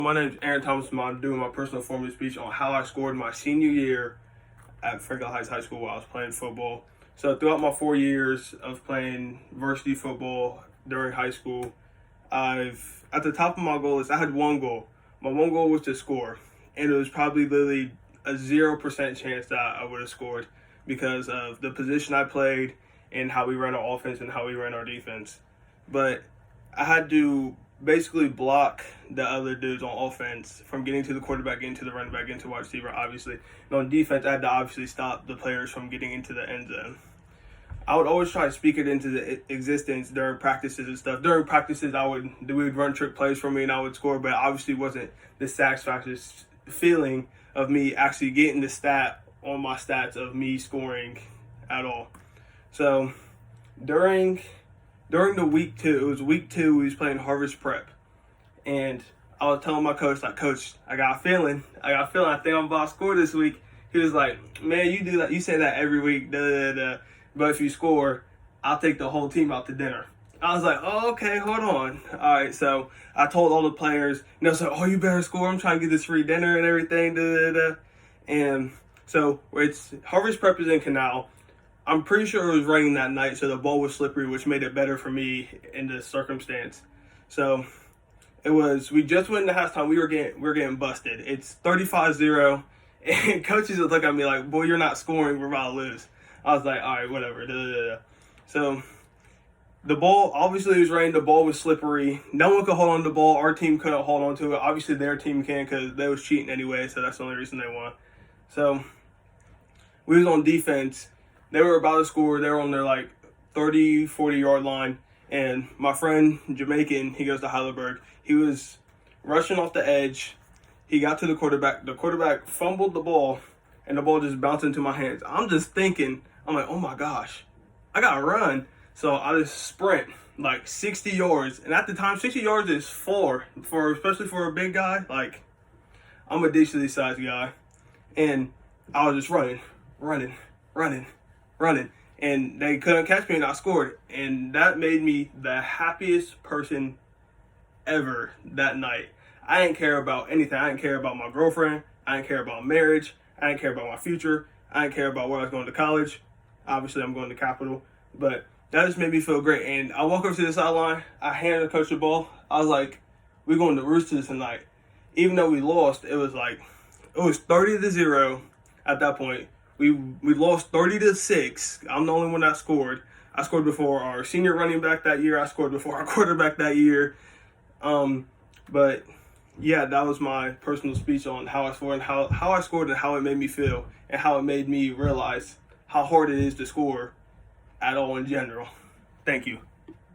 My name is Aaron Thomas. I'm doing my personal formative speech on how I scored my senior year at Franklin Heights High School while I was playing football. So throughout my 4 years of playing varsity football during high school, at the top of my goal list, I had one goal. My one goal was to score, and it was probably literally a 0% chance that I would have scored because of the position I played and how we ran our offense and how we ran our defense. But I had to basically block the other dudes on offense from getting to the quarterback, getting to the running back, getting to wide receiver, obviously. And on defense, I had to obviously stop the players from getting into the end zone. I would always try to speak it into the existence during practices and stuff. During practices, we would run trick plays for me and I would score, but it obviously wasn't the satisfaction feeling of me actually getting the stat on my stats of me scoring at all. So during the week 2, it was week 2, we was playing Harvest Prep. And I was telling my coach, like, Coach, I got a feeling, I think I'm about to score this week. He was like, man, you do that, you say that every week, but if you score, I'll take the whole team out to dinner. I was like, oh, okay, hold on. All right, so I told all the players, so, oh, you better score, I'm trying to get this free dinner and everything, And so it's Harvest Prep is in Canal. I'm pretty sure it was raining that night, so the ball was slippery, which made it better for me in this circumstance. So we just went into halftime. We were getting busted. It's 35-0, and coaches would look at me like, boy, you're not scoring. We're about to lose. I was like, all right, whatever. So the ball, obviously it was raining. The ball was slippery. No one could hold on to the ball. Our team couldn't hold on to it. Obviously their team can because they was cheating anyway, so that's the only reason they won. So we was on defense. They were about to score. They were on their 30, 40-yard line. And my friend, Jamaican, he goes to Heidelberg. He was rushing off the edge. He got to the quarterback. The quarterback fumbled the ball, and the ball just bounced into my hands. I'm just thinking, I'm like, oh my gosh, I got to run. So I just sprint 60 yards. And at the time, 60 yards is especially for a big guy. I'm a decently sized guy. And I was just running. And they couldn't catch me and I scored. And that made me the happiest person ever that night. I didn't care about anything. I didn't care about my girlfriend. I didn't care about marriage. I didn't care about my future. I didn't care about where I was going to college. Obviously, I'm going to Capital. But that just made me feel great. And I walk over to the sideline. I handed the coach the ball. I was like, we're going to Roosters tonight. Even though we lost, it was 30-0 at that point. We lost 30-6. I'm the only one that scored. I scored before our senior running back that year. I scored before our quarterback that year. But yeah, that was my personal speech on how I scored and how I scored and how it made me feel and how it made me realize how hard it is to score at all in general. Thank you.